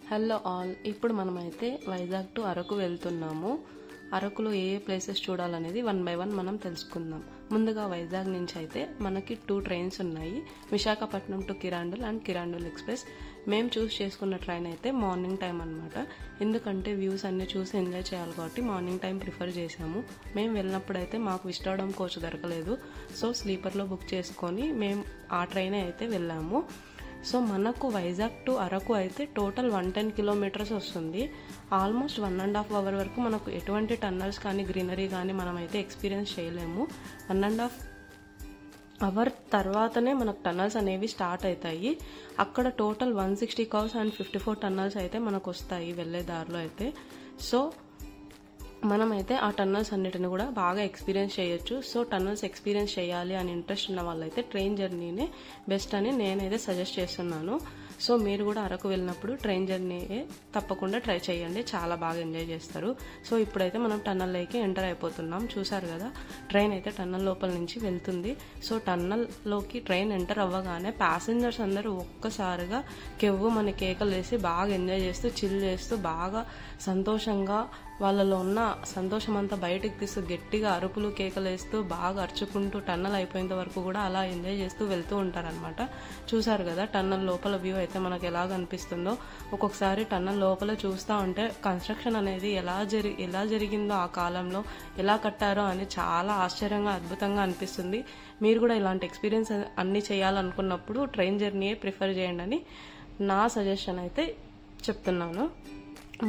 Hello all, ఇప్పుడు మనమైతే Vizag to Araku వెళ్తున్నాము. అరకులో ఏ ప్లేసెస్ చూడాలనేది 1 by 1 మనం తెలుసుకుందాం. ముందుగా వైజాగ్ నుంచి అయితే మనకి 2 ట్రైన్స్ ఉన్నాయి, విశాఖపట్నం టు కిరాండుల్ అండ్ కిరాండుల్ ఎక్స్ప్రెస్. మేము చూస్ చేసుకున్న ట్రైన్ అయితే మార్నింగ్ టైం అనమాట. ఎందుకంటే వ్యూస్ అన్ని చూసి ఎంజాయ్ చేయాలి కాబట్టి మార్నింగ్ టైం ప్రిఫర్ చేసాము. మేము వెళ్ళినప్పుడు అయితే మాకు విస్టాడోమ్ కోచ్ దొరకలేదు, సో స్లీపర్లో బుక్ చేసుకొని మేము ఆ ట్రైన్ అయితే వెళ్ళాము. సో మనకు వైజాగ్ టు అరకు అయితే టోటల్ 110 కిలోమీటర్స్ వస్తుంది. ఆల్మోస్ట్ 1.5 అవర్ వరకు మనకు ఎటువంటి టన్నల్స్ కానీ గ్రీనరీ కానీ మనం అయితే ఎక్స్పీరియన్స్ చేయలేము. 1.5 అవర్ తర్వాతనే మనకు టన్నల్స్ అనేవి స్టార్ట్ అవుతాయి. అక్కడ టోటల్ 160 కర్వ్స్ అండ్ 54 టన్నల్స్ అయితే మనకు వస్తాయి వెళ్ళే దారిలో అయితే. సో మనమైతే ఆ టన్నల్స్ అన్నిటిని కూడా బాగా ఎక్స్పీరియన్స్ చేయొచ్చు. సో టన్నల్స్ ఎక్స్పీరియన్స్ చేయాలి అని ఇంట్రెస్ట్ ఉన్న వాళ్ళైతే ట్రైన్ జర్నీనే బెస్ట్ అని నేనైతే సజెస్ట్ చేస్తున్నాను. సో మీరు కూడా అరకు వెళ్ళినప్పుడు ట్రైన్ జర్నీ తప్పకుండా ట్రై చేయండి, చాలా బాగా ఎంజాయ్ చేస్తారు. సో ఇప్పుడైతే మనం టన్నల్లోకి ఎంటర్ అయిపోతున్నాం. చూసారు కదా, ట్రైన్ అయితే టన్నల్ లోపల నుంచి వెళ్తుంది. సో టన్నల్లోకి ట్రైన్ ఎంటర్ అవ్వగానే ప్యాసింజర్స్ అందరూ ఒక్కసారిగా కెవ్వు మన కేకలు వేసి బాగా ఎంజాయ్ చేస్తూ చిల్ చేస్తూ బాగా సంతోషంగా వాళ్ళలో ఉన్న సంతోషం అంతా బయటకు తీస్తూ గట్టిగా అరుపులు కేకలు వేస్తూ బాగా అరుచుకుంటూ టన్నల్ అయిపోయేంత వరకు కూడా అలా ఎంజాయ్ చేస్తూ వెళ్తూ ఉంటారనమాట. చూసారు కదా టన్నల్ లోపల వ్యూ అయితే మనకు ఎలా కనిపిస్తుందో. ఒక్కొక్కసారి టన్నల్ లోపల చూస్తూ ఉంటే కన్స్ట్రక్షన్ అనేది ఎలా జరిగిందో ఆ కాలంలో ఎలా కట్టారో అని చాలా ఆశ్చర్యంగా అద్భుతంగా అనిపిస్తుంది. మీరు కూడా ఇలాంటి ఎక్స్పీరియన్స్ అన్ని చేయాలనుకున్నప్పుడు ట్రైన్ జర్నీయే ప్రిఫర్ చేయండి అని నా సజెషన్ అయితే చెప్తున్నాను.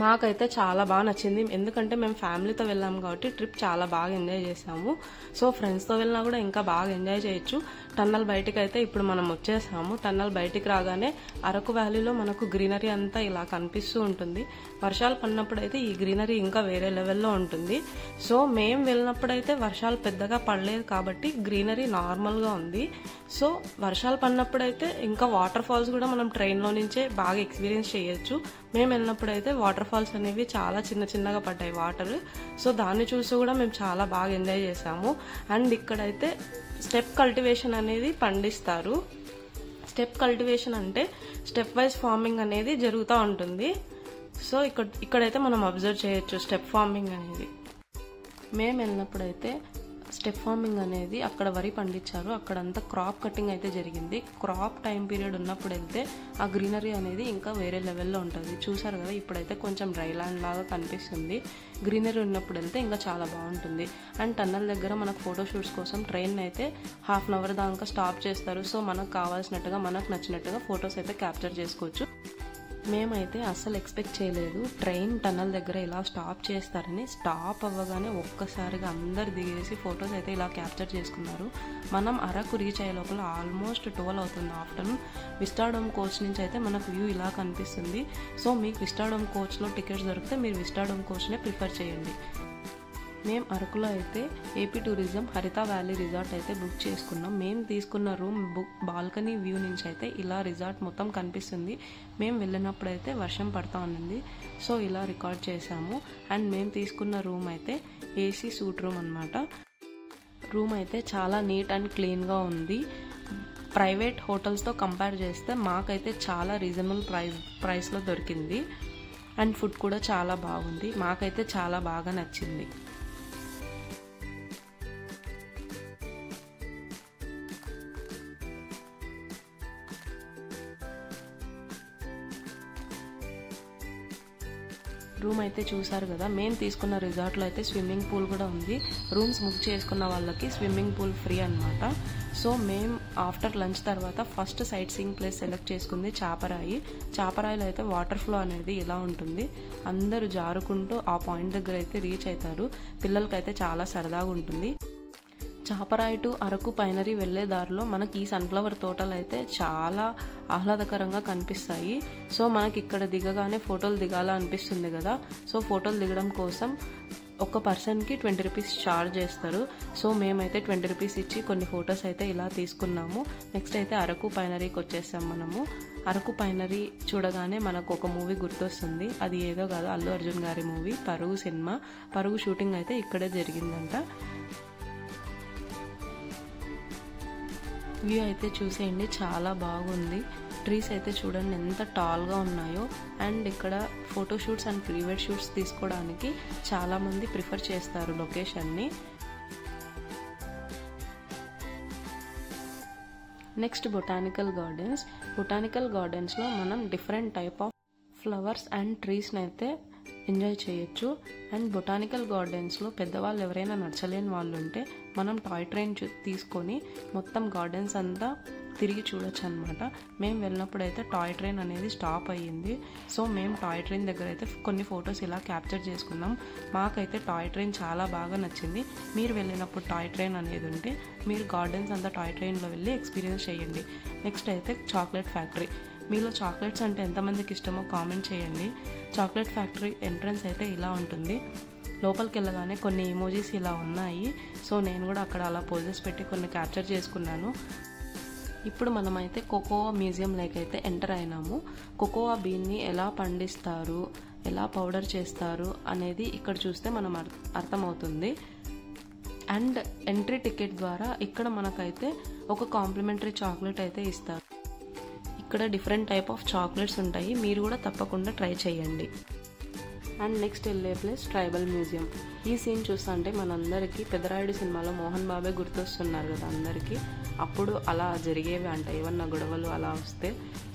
మాకైతే చాలా బాగా నచ్చింది, ఎందుకంటే మేము ఫ్యామిలీతో వెళ్ళాము కాబట్టి ట్రిప్ చాలా బాగా ఎంజాయ్ చేసాము. సో ఫ్రెండ్స్తో వెళ్ళినా కూడా ఇంకా బాగా ఎంజాయ్ చేయొచ్చు. టన్నల్ బయటికి అయితే ఇప్పుడు మనం వచ్చేసాము. టన్నల్ బయటికి రాగానే అరకు వ్యాలీలో మనకు గ్రీనరీ అంతా ఇలా కనిపిస్తూ ఉంటుంది. వర్షాలు పడినప్పుడు అయితే ఈ గ్రీనరీ ఇంకా వేరే లెవెల్లో ఉంటుంది. సో మేము వెళ్ళినప్పుడైతే వర్షాలు పెద్దగా పడలేదు కాబట్టి గ్రీనరీ నార్మల్గా ఉంది. సో వర్షాలు పడినప్పుడైతే ఇంకా వాటర్ ఫాల్స్ కూడా మనం ట్రైన్లో నుంచే బాగా ఎక్స్పీరియన్స్ చేయొచ్చు. మేము వెళ్ళినప్పుడైతే వాటర్ ఫాల్స్ అనేవి చాలా చిన్నగా పడ్డాయి వాటర్. సో దాన్ని చూసి కూడా మేము చాలా బాగా ఎంజాయ్ చేసాము. అండ్ ఇక్కడైతే స్టెప్ కల్టివేషన్ అనేది పండిస్తారు. స్టెప్ కల్టివేషన్ అంటే స్టెప్ వైజ్ ఫార్మింగ్ అనేది జరుగుతూ ఉంటుంది. సో ఇక్కడైతే మనం అబ్జర్వ్ చేయొచ్చు స్టెప్ ఫార్మింగ్ అనేది. మేము వెళ్ళినప్పుడైతే స్టెప్ ఫార్మింగ్ అనేది అక్కడ వరి పండించారు, అక్కడంతా క్రాప్ కటింగ్ అయితే జరిగింది. క్రాప్ టైం పీరియడ్ ఉన్నప్పుడు వెళ్తే ఆ గ్రీనరీ అనేది ఇంకా వేరే లెవెల్లో ఉంటుంది. చూసారు కదా, ఇప్పుడైతే కొంచెం డ్రై ల్యాండ్ లాగా కనిపిస్తుంది. గ్రీనరీ ఉన్నప్పుడు వెళ్తే ఇంకా చాలా బాగుంటుంది. అండ్ టన్నల్ దగ్గర మనకు ఫోటోషూట్స్ కోసం ట్రైన్ అయితే 1/2 అవర్ దాకా స్టాప్ చేస్తారు. సో మనకు కావాల్సినట్టుగా మనకు నచ్చినట్టుగా ఫొటోస్ అయితే క్యాప్చర్ చేసుకోవచ్చు. మేమైతే అస్సలు ఎక్స్పెక్ట్ చేయలేదు ట్రైన్ టన్నల్ దగ్గర ఇలా స్టాప్ చేస్తారని. స్టాప్ అవ్వగానే ఒక్కసారిగా అందరు దిగేసి ఫొటోస్ అయితే ఇలా క్యాప్చర్ చేసుకున్నారు. మనం అరకు రీచ్ అయ్యే లోపల ఆల్మోస్ట్ 12 అవుతుంది ఆఫ్టర్నూన్. విస్టాడోమ్ కోచ్ నుంచి అయితే మనకు వ్యూ ఇలా కనిపిస్తుంది. సో మీకు విస్టాడోమ్ కోచ్లో టికెట్స్ దొరికితే మీరు విస్టాడోమ్ కోచ్నే ప్రిఫర్ చేయండి. మేము అరకులో అయితే ఏపీ టూరిజం హరిత వ్యాలీ రిసార్ట్ అయితే బుక్ చేసుకున్నాం. మేము తీసుకున్న రూమ్ బాల్కనీ వ్యూ నుంచి అయితే ఇలా రిసార్ట్ మొత్తం కనిపిస్తుంది. మేము వెళ్ళినప్పుడు అయితే వర్షం పడతా ఉంది, సో ఇలా రికార్డ్ చేసాము. అండ్ మేము తీసుకున్న రూమ్ అయితే ఏసీ సూట్ రూమ్ అనమాట. రూమ్ అయితే చాలా నీట్ అండ్ క్లీన్గా ఉంది. ప్రైవేట్ హోటల్స్తో కంపేర్ చేస్తే మాకైతే చాలా రీజనబుల్ ప్రైస్లో దొరికింది. అండ్ ఫుడ్ కూడా చాలా బాగుంది, మాకైతే చాలా బాగా నచ్చింది. రూమ్ అయితే చూసారు కదా, మేము తీసుకున్న రిసార్ట్లో అయితే స్విమ్మింగ్ పూల్ కూడా ఉంది. రూమ్స్ బుక్ చేసుకున్న వాళ్ళకి స్విమ్మింగ్ పూల్ ఫ్రీ అనమాట. సో మేము ఆఫ్టర్ లంచ్ తర్వాత first sight seeing place select చేసుకుంది చాపరాయి. చాపరాయిలో అయితే వాటర్ ఫ్లో అనేది ఇలా ఉంటుంది. అందరూ జారుకుంటూ ఆ పాయింట్ దగ్గర అయితే రీచ్ అవుతారు. పిల్లలకైతే చాలా సరదాగా ఉంటుంది. చాపరాయి టు అరకు పైనరీ వెళ్లే దారిలో మనకి ఈ సన్ఫ్లవర్ తోటలు అయితే చాలా ఆహ్లాదకరంగా కనిపిస్తాయి. సో మనకి ఇక్కడ దిగగానే ఫోటోలు దిగాల అనిపిస్తుంది కదా. సో ఫోటోలు దిగడం కోసం ఒక పర్సన్కి 20 రూపీస్ ఛార్జ్ చేస్తారు. సో మేమైతే 20 రూపీస్ ఇచ్చి కొన్ని ఫొటోస్ అయితే ఇలా తీసుకున్నాము. నెక్స్ట్ అయితే అరకు పైనరీకి వచ్చేసాం మనము. అరకు పైనరీ చూడగానే మనకు ఒక మూవీ గుర్తొస్తుంది. అది ఏదో కాదు, అల్లు అర్జున్ గారి మూవీ పరుగు సినిమా. పరుగు షూటింగ్ అయితే ఇక్కడే జరిగిందంట. వ్యూ అయితే చూసేయండి, చాలా బాగుంది. ట్రీస్ అయితే చూడండి ఎంత టాల్గా ఉన్నాయో. అండ్ ఇక్కడ photoshoots and pre wed shoots తీసుకోవడానికి చాలామంది ప్రిఫర్ చేస్తారు లొకేషన్ని. Next botanical gardens. బొటానికల్ గార్డెన్స్లో మనం different type of flowers and ట్రీస్ని అయితే ఎంజాయ్ చేయొచ్చు. అండ్ బొటానికల్ గార్డెన్స్లో పెద్దవాళ్ళు ఎవరైనా నడచలేని వాళ్ళు ఉంటే మనం టాయ్ ట్రైన్ తీసుకొని మొత్తం గార్డెన్స్ అంతా తిరిగి చూడొచ్చు అనమాట. మేము వెళ్ళినప్పుడు అయితే టాయ్ ట్రైన్ అనేది స్టాప్ అయ్యింది. సో మేము టాయ్ ట్రైన్ దగ్గర అయితే కొన్ని ఫొటోస్ ఇలా క్యాప్చర్ చేసుకున్నాం. మాకైతే టాయ్ ట్రైన్ చాలా బాగా నచ్చింది. మీరు వెళ్ళినప్పుడు టాయ్ ట్రైన్ అనేది ఉంటే మీరు గార్డెన్స్ అంతా టాయ్ ట్రైన్లో వెళ్ళి ఎక్స్పీరియన్స్ చేయండి. నెక్స్ట్ అయితే చాక్లెట్ ఫ్యాక్టరీ. మీలో చాక్లెట్స్ అంటే ఎంతమందికి ఇష్టమో కామెంట్ చేయండి. చాక్లెట్ ఫ్యాక్టరీ ఎంట్రన్స్ అయితే ఇలా ఉంటుంది. లోపలికి వెళ్ళగానే కొన్ని ఎమోజీస్ ఇలా ఉన్నాయి. సో నేను కూడా అక్కడ అలా పోజెస్ పెట్టి కొన్ని క్యాప్చర్ చేసుకున్నాను. ఇప్పుడు మనమైతే కోకోవా మ్యూజియంలోకి అయితే ఎంటర్ అయినాము. కోకోవా బీన్ని ఎలా పండిస్తారు, ఎలా పౌడర్ చేస్తారు అనేది ఇక్కడ చూస్తే మనం అర్థమవుతుంది. అండ్ ఎంట్రీ టికెట్ ద్వారా ఇక్కడ మనకైతే ఒక కాంప్లిమెంటరీ చాక్లెట్ అయితే ఇస్తారు. ఇక్కడ డిఫరెంట్ టైప్ ఆఫ్ చాక్లెట్స్ ఉంటాయి, మీరు కూడా తప్పకుండా ట్రై చేయండి. అండ్ నెక్స్ట్ వెళ్ళే ప్లేస్ ట్రైబల్ మ్యూజియం. ఈ సీన్ చూస్తుంటే మనందరికీ పెదరాయుడు సినిమాలో మోహన్ బాబే గుర్తొస్తున్నారు కదా అందరికీ. అప్పుడు అలా జరిగేవి అంట ఏమన్నా గొడవలు అలా వస్తే.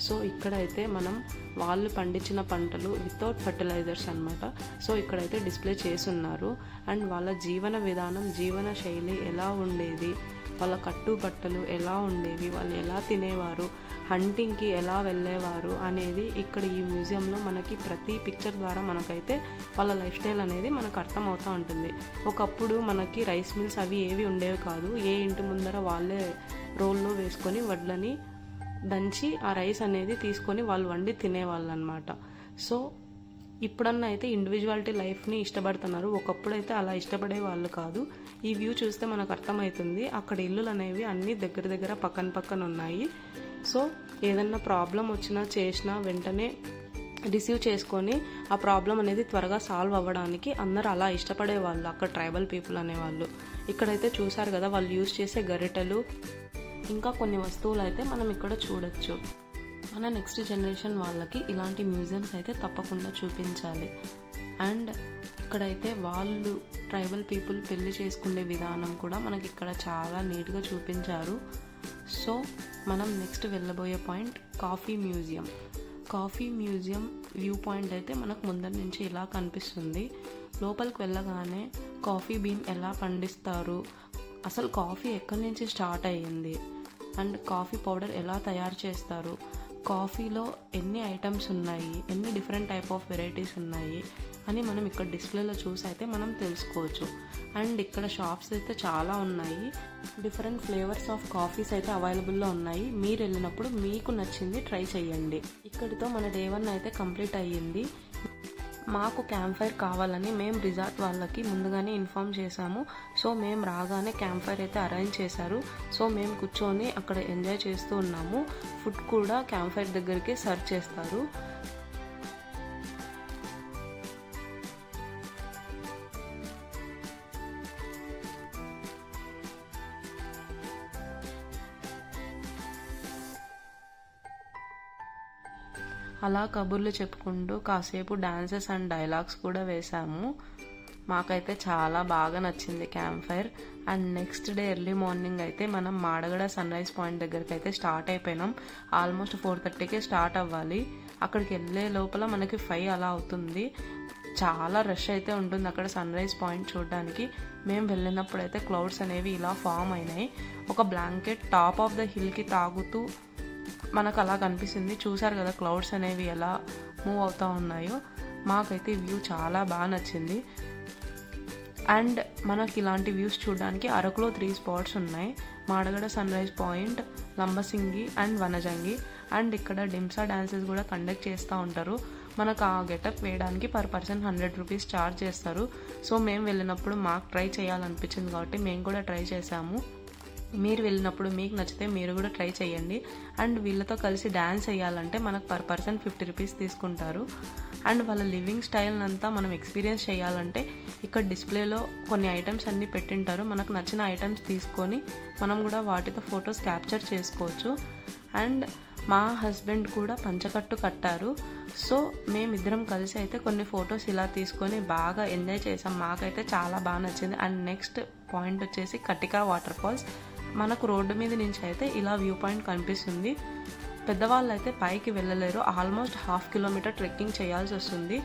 సో ఇక్కడైతే మనం వాళ్ళు పండించిన పంటలు వితౌట్ ఫర్టిలైజర్స్ అనమాట. సో ఇక్కడైతే డిస్ప్లే చేస్తున్నారు. అండ్ వాళ్ళ జీవన విధానం, జీవన శైలి ఎలా ఉండేది, వాళ్ళ కట్టుబట్టలు ఎలా ఉండేవి, వాళ్ళు ఎలా తినేవారు, హంటింగ్కి ఎలా వెళ్ళేవారు అనేది ఇక్కడ ఈ మ్యూజియంలో మనకి ప్రతి పిక్చర్ ద్వారా మనకైతే వాళ్ళ లైఫ్ స్టైల్ అనేది మనకు అర్థమవుతూ ఉంటుంది. ఒకప్పుడు మనకి రైస్ మిల్స్ అవి ఏవి ఉండేవి కాదు. ఏ ఇంటి ముందర వాళ్ళే రోల్లో వేసుకొని వడ్లని దంచి ఆ రైస్ అనేది తీసుకొని వాళ్ళు వండి తినేవాళ్ళు అనమాట. సో ఇప్పుడన్నా అయితే ఇండివిజువాలిటీ లైఫ్ని ఇష్టపడుతున్నారు. ఒకప్పుడు అయితే అలా ఇష్టపడే వాళ్ళు కాదు. ఈ వ్యూ చూస్తే మనకు అర్థమవుతుంది. అక్కడ ఇల్లులు అనేవి అన్నీ దగ్గర దగ్గర పక్కన పక్కన ఉన్నాయి. సో ఏదన్నా ప్రాబ్లం వచ్చినా చేసినా వెంటనే రిసీవ్ చేసుకొని ఆ ప్రాబ్లం అనేది త్వరగా సాల్వ్ అవ్వడానికి అందరూ అలా ఇష్టపడేవాళ్ళు అక్కడ ట్రైబల్ పీపుల్ అనేవాళ్ళు. ఇక్కడైతే చూసారు కదా వాళ్ళు యూజ్ చేసే గరిటెలు, ఇంకా కొన్ని వస్తువులు అయితే మనం ఇక్కడ చూడొచ్చు. మన నెక్స్ట్ జనరేషన్ వాళ్ళకి ఇలాంటి మ్యూజియంస్ అయితే తప్పకుండా చూపించాలి. అండ్ ఇక్కడైతే వాళ్ళు ట్రైబల్ పీపుల్ పెళ్లి చేసుకునే విధానం కూడా మనకి ఇక్కడ చాలా నీట్గా చూపించారు. సో మనం నెక్స్ట్ వెళ్ళబోయే point coffee museum. Coffee museum view point అయితే మనకు ముందర నుంచి ఇలా కనిపిస్తుంది. లోపలికి వెళ్ళగానే కాఫీ బీన్ ఎలా పండిస్తారు, అసలు కాఫీ ఎక్కడి నుంచి స్టార్ట్ అయ్యింది, అండ్ కాఫీ పౌడర్ ఎలా తయారు చేస్తారు, కాఫీలో ఎన్ని ఐటమ్స్ ఉన్నాయి, ఎన్ని డిఫరెంట్ టైప్ ఆఫ్ వెరైటీస్ ఉన్నాయి అని మనం ఇక్కడ డిస్ప్లేలో చూసి అయితే మనం తెలుసుకోవచ్చు. అండ్ ఇక్కడ షాప్స్ అయితే చాలా ఉన్నాయి. డిఫరెంట్ ఫ్లేవర్స్ ఆఫ్ కాఫీస్ అయితే అవైలబుల్లో ఉన్నాయి. మీరు వెళ్ళినప్పుడు మీకు నచ్చింది ట్రై చేయండి. ఇక్కడితో మన డే 1 అయితే కంప్లీట్ అయ్యింది. మాకు క్యాంప్ ఫైర్ కావాలని మేము రిసార్ట్ వాళ్ళకి ముందుగానే ఇన్ఫామ్ చేశాము. సో మేము రాగానే క్యాంప్ ఫైర్ అయితే అరేంజ్ చేశారు. సో మేము కూర్చొని అక్కడ ఎంజాయ్ చేస్తూ ఉన్నాము. ఫుడ్ కూడా క్యాంప్ ఫైర్ దగ్గరికి సర్వ్ చేస్తారు. అలా కబుర్లు చెప్పుకుంటూ కాసేపు డాన్సెస్ అండ్ డైలాగ్స్ కూడా వేశాము. మాకైతే చాలా బాగా నచ్చింది camp fire. And next day early morning అయితే మనం మాడగడ సన్ రైజ్ పాయింట్ దగ్గరికి అయితే స్టార్ట్ అయిపోయినాం. ఆల్మోస్ట్ 4:30కే స్టార్ట్ అవ్వాలి. అక్కడికి వెళ్ళే లోపల మనకి 5 అలా అవుతుంది. చాలా రష్ అయితే ఉంటుంది అక్కడ సన్ రైజ్ పాయింట్ చూడడానికి. మేము వెళ్ళినప్పుడు అయితే క్లౌడ్స్ అనేవి ఇలా ఫామ్ అయినాయి. ఒక బ్లాంకెట్ టాప్ ఆఫ్ ద హిల్కి తాగుతూ మనకు అలా కనిపిస్తుంది. చూసారు కదా క్లౌడ్స్ అనేవి ఎలా మూవ్ అవుతూ ఉన్నాయో. మాకైతే వ్యూ చాలా బాగా నచ్చింది. అండ్ మనకి ఇలాంటి వ్యూస్ చూడడానికి అరకులో 3 స్పాట్స్ ఉన్నాయి. Madagada sunrise point, Lambasingi and Vanajangi. And ఇక్కడ డిమ్సా డాన్సెస్ కూడా కండక్ట్ చేస్తూ ఉంటారు. మనకు ఆ గెటప్ వేయడానికి పర్ పర్సన్ 100 రూపీస్ ఛార్జ్ చేస్తారు. సో మేము వెళ్ళినప్పుడు మాకు ట్రై చేయాలనిపించింది కాబట్టి మేము కూడా ట్రై చేసాము. మీరు వెళ్ళినప్పుడు మీకు నచ్చితే మీరు కూడా ట్రై చేయండి. అండ్ వీళ్ళతో కలిసి డ్యాన్స్ వేయాలంటే మనకు పర్ పర్సన్ 50 రూపీస్ తీసుకుంటారు. అండ్ వాళ్ళ లివింగ్ స్టైల్ అంతా మనం ఎక్స్పీరియన్స్ చేయాలంటే ఇక్కడ డిస్ప్లేలో కొన్ని ఐటమ్స్ అన్నీ పెట్టింటారు. మనకు నచ్చిన ఐటమ్స్ తీసుకొని మనం కూడా వాటితో ఫొటోస్ క్యాప్చర్ చేసుకోవచ్చు. అండ్ మా హస్బెండ్ కూడా పంచకట్టు కట్టారు. సో మేమిద్దరం కలిసి అయితే కొన్ని ఫొటోస్ ఇలా తీసుకొని బాగా ఎంజాయ్ చేసాం. మాకైతే చాలా బాగా నచ్చింది. అండ్ నెక్స్ట్ పాయింట్ వచ్చేసి కటికా వాటర్ ఫాల్స్. మనకు రోడ్డు మీద నుంచి అయితే ఇలా వ్యూ పాయింట్ కనిపిస్తుంది. పెద్దవాళ్ళు అయితే పైకి వెళ్ళలేరు. ఆల్మోస్ట్ 1/2 కిలోమీటర్ ట్రెక్కింగ్ చేయాల్సి వస్తుంది.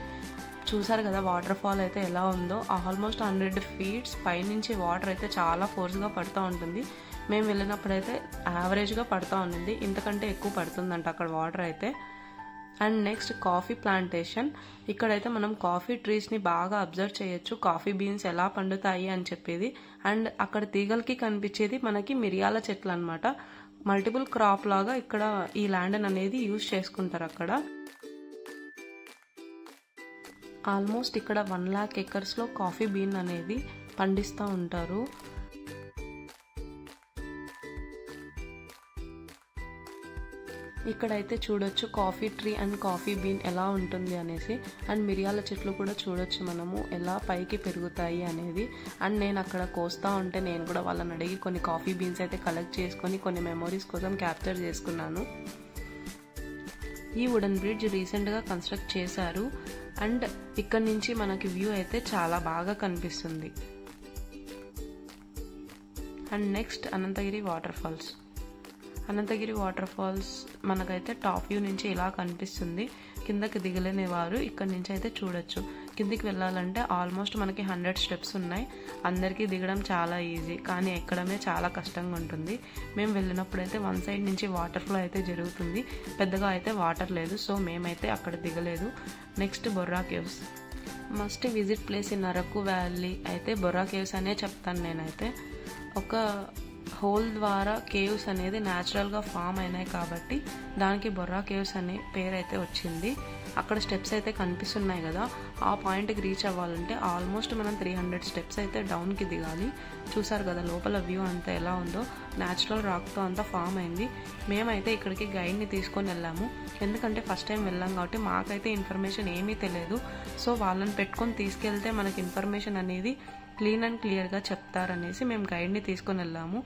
చూసారు కదా వాటర్ ఫాల్ అయితే ఎలా ఉందో. ఆల్మోస్ట్ 100 ఫీట్స్ పైనుంచి వాటర్ అయితే చాలా ఫోర్స్గా పడుతూ ఉంటుంది. మేము వెళ్ళినప్పుడైతే యావరేజ్గా పడుతూ ఉంటుంది, ఇంతకంటే ఎక్కువ పడుతుందంట అక్కడ వాటర్ అయితే. And next coffee plantation. ఇక్కడైతే మనం కాఫీ ట్రీస్ని బాగా అబ్జర్వ్ చేయొచ్చు, కాఫీ బీన్స్ ఎలా పండుతాయి అని చెప్పేది. అండ్ అక్కడ తీగలకి కనిపించేది మనకి మిరియాల చెట్లు అనమాట. మల్టిపుల్ క్రాప్ లాగా ఇక్కడ ఈ ల్యాండ్ అనేది యూజ్ చేసుకుంటారు అక్కడ. ఆల్మోస్ట్ ఇక్కడ 1 lakh ఎకర్స్లో కాఫీ బీన్ అనేది పండిస్తూ ఉంటారు. ఇక్కడైతే చూడొచ్చు coffee tree and coffee bean ఎలా ఉంటుంది అనేసి. అండ్ మిరియాల చెట్లు కూడా చూడొచ్చు మనము ఎలా పైకి పెరుగుతాయి అనేది. అండ్ నేను అక్కడ కోస్తా ఉంటే నేను కూడా వాళ్ళని అడిగి కొన్ని కాఫీ బీన్స్ అయితే కలెక్ట్ చేసుకొని కొన్ని మెమోరీస్ కోసం క్యాప్చర్ చేసుకున్నాను. ఈ వుడెన్ బ్రిడ్జ్ రీసెంట్గా కన్స్ట్రక్ట్ చేశారు. అండ్ ఇక్కడ నుంచి మనకి వ్యూ అయితే చాలా బాగా కనిపిస్తుంది. And next Ananthagiri waterfalls. Ananthagiri waterfalls మనకైతే టాప్ వ్యూ నుంచి ఇలా కనిపిస్తుంది. కిందకి దిగలేని వారు ఇక్కడ నుంచి అయితే చూడొచ్చు. కిందికి వెళ్ళాలంటే ఆల్మోస్ట్ మనకి 100 స్టెప్స్ ఉన్నాయి. అందరికీ దిగడం చాలా ఈజీ, కానీ ఎక్కడమే చాలా కష్టంగా ఉంటుంది. మేము వెళ్ళినప్పుడైతే వన్ సైడ్ నుంచి వాటర్ ఫ్లో అయితే జరుగుతుంది, పెద్దగా అయితే వాటర్ లేదు. సో మేమైతే అక్కడ దిగలేదు. Next Borra caves. Must visit place in Araku valley అయితే బొర్రా కేవ్స్ అనే చెప్తాను నేనైతే. ఒక హోల్ ద్వారా కేవ్స్ అనేది న్యాచురల్గా ఫామ్ అయినాయి కాబట్టి దానికి బొర్రా కేవ్స్ అనే పేరు అయితే వచ్చింది. అక్కడ స్టెప్స్ అయితే కనిపిస్తున్నాయి కదా, ఆ పాయింట్కి రీచ్ అవ్వాలంటే ఆల్మోస్ట్ మనం 300 స్టెప్స్ అయితే డౌన్కి దిగాలి. చూసారు కదా లోపల వ్యూ అంతా ఎలా ఉందో, న్యాచురల్ రాక్తో అంతా ఫామ్ అయింది. మేమైతే ఇక్కడికి గైడ్ని తీసుకొని వెళ్ళాము, ఎందుకంటే ఫస్ట్ టైం వెళ్ళాం కాబట్టి మాకైతే ఇన్ఫర్మేషన్ ఏమీ తెలియదు. సో వాళ్ళని పెట్టుకొని తీసుకెళ్తే మనకి ఇన్ఫర్మేషన్ అనేది క్లీన్ అండ్ క్లియర్గా చెప్తారనేసి మేము గైడ్ని తీసుకొని వెళ్ళాము.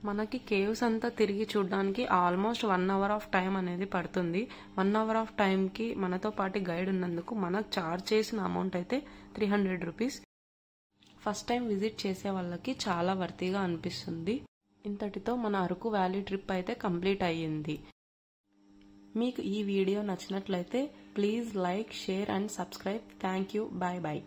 మనకి కేవ్స్ అంతా తిరిగి చూడడానికి ఆల్మోస్ట్ 1 hour ఆఫ్ టైం అనేది పడుతుంది. 1 hour ఆఫ్ టైంకి మనతో పాటు గైడ్ ఉన్నందుకు మనకు ఛార్జ్ చేసిన అమౌంట్ అయితే 300 రూపీస్. ఫస్ట్ టైం విజిట్ చేసే వాళ్ళకి చాలా వర్తీగా అనిపిస్తుంది. ఇంతటితో మన అరకు వ్యాలీ ట్రిప్ అయితే కంప్లీట్ అయ్యింది. మీకు ఈ వీడియో నచ్చినట్లయితే please like, share and subscribe. Thank you. Bye bye.